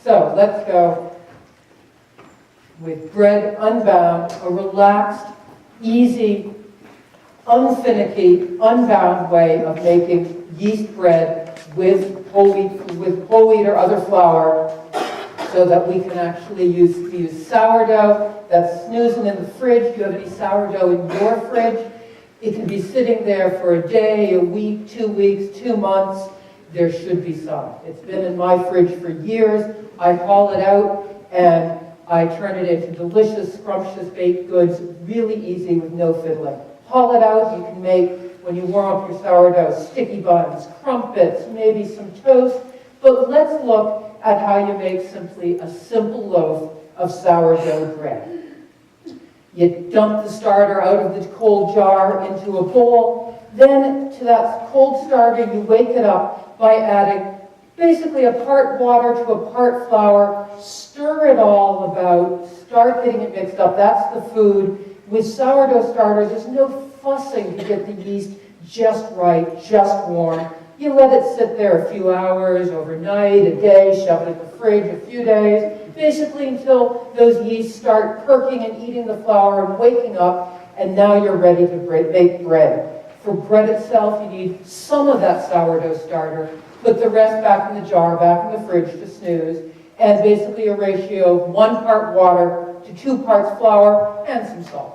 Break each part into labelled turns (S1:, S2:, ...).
S1: So let's go with bread unbound, a relaxed, easy, unfinicky, unbound way of making yeast bread with whole wheat or other flour, so that we can actually use sourdough that's snoozing in the fridge. Do you have any sourdough in your fridge? It can be sitting there for a day, a week, 2 weeks, 2 months. There should be some. It's been in my fridge for years. I haul it out and I turn it into delicious, scrumptious baked goods, really easy with no fiddling. Haul it out, you can make, when you warm up your sourdough, sticky buns, crumpets, maybe some toast. But let's look at how you make simply a simple loaf of sourdough bread. You dump the starter out of the cold jar into a bowl. Then to that cold starter, you wake it up by adding basically a part water to a part flour. Stir it all about. Start getting it mixed up. That's the food. With sourdough starter, there's no fussing to get the yeast just right, just warm. You let it sit there a few hours, overnight, a day, shove it in the fridge a few days, basically until those yeast start perking and eating the flour and waking up, and now you're ready to bake bread. For bread itself, you need some of that sourdough starter, put the rest back in the jar, back in the fridge to snooze, and basically a ratio of 1 part water to 2 parts flour and some salt.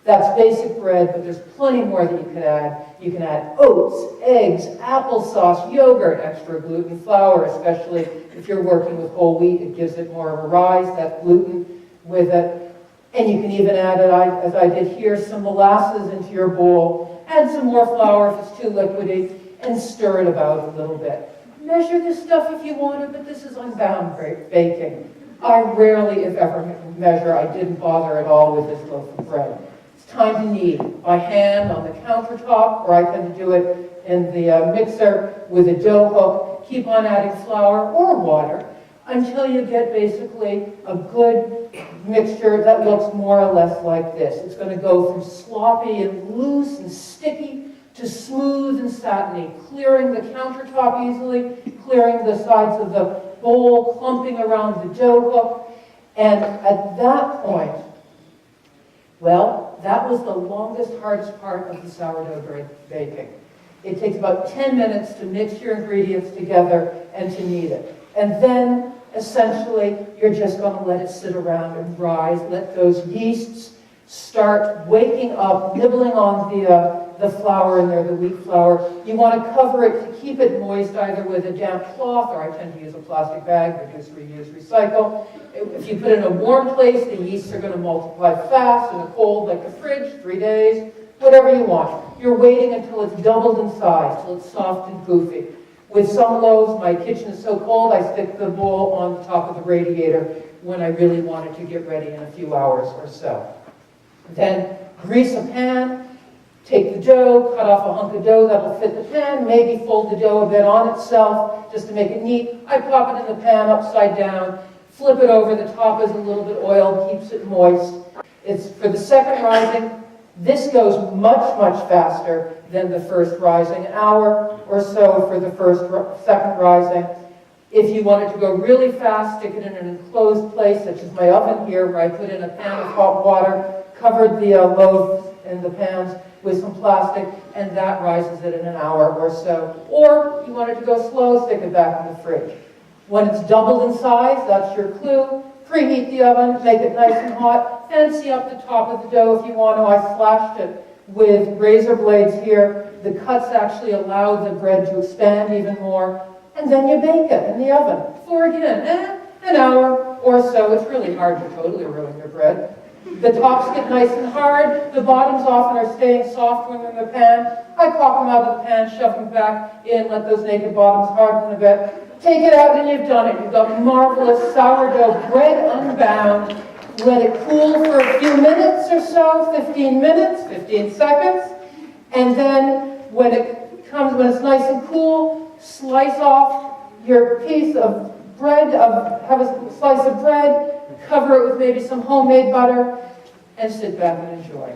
S1: That's basic bread, but there's plenty more that you can add. You can add oats, eggs, applesauce, yogurt, extra gluten flour, especially if you're working with whole wheat. It gives it more of a rise, that gluten with it. And you can even add, as I did here, some molasses into your bowl. Add some more flour if it's too liquidy, and stir it about a little bit. Measure this stuff if you want to, but this is unbound baking. I rarely, if ever, measure. I didn't bother at all with this loaf of bread. Time to knead by hand on the countertop, or I tend to do it in the mixer with a dough hook. Keep on adding flour or water until you get basically a good mixture that looks more or less like this. It's going to go from sloppy and loose and sticky to smooth and satiny, clearing the countertop easily, clearing the sides of the bowl, clumping around the dough hook. And at that point, well, that was the longest, hardest part of the sourdough bread baking. It takes about 10 minutes to mix your ingredients together and to knead it. And then, essentially, you're just going to let it sit around and rise. Let those yeasts start waking up, nibbling on the flour in there, the wheat flour. You want to cover it to keep it moist, either with a damp cloth, or I tend to use a plastic bag, reduce, reuse, recycle. If you put it in a warm place, the yeasts are going to multiply fast. In a cold, like the fridge, 3 days, whatever you want. You're waiting until it's doubled in size, till it's soft and poofy. With some loaves, my kitchen is so cold, I stick the bowl on the top of the radiator when I really want it to get ready in a few hours or so. Then grease a pan, take the dough, cut off a hunk of dough that will fit the pan, maybe fold the dough a bit on itself just to make it neat. I pop it in the pan upside down, flip it over, the top is a little bit oiled, keeps it moist. It's for the second rising. This goes much, much faster than the first rising, an hour or so for the second rising. If you want it to go really fast, stick it in an enclosed place, such as my oven here, where I put in a pan of hot water, covered the loaves in the pans with some plastic, and that rises it in an hour or so. Or you want it to go slow, stick it back in the fridge. When it's doubled in size, that's your clue. Preheat the oven, make it nice and hot, fancy up the top of the dough if you want to. I slashed it with razor blades here. The cuts actually allow the bread to expand even more. And then you bake it in the oven for, again, an hour or so. It's really hard to totally ruin your bread. The tops get nice and hard. The bottoms often are staying soft when they're in the pan. I pop them out of the pan, shove them back in, let those naked bottoms harden a bit. Take it out and you've done it. You've got marvelous sourdough bread unbound. Let it cool for a few minutes or so, 15 minutes, 15 seconds. And then when it's nice and cool, slice off your piece of bread, have a slice of bread, cover it with maybe some homemade butter, and sit back and enjoy.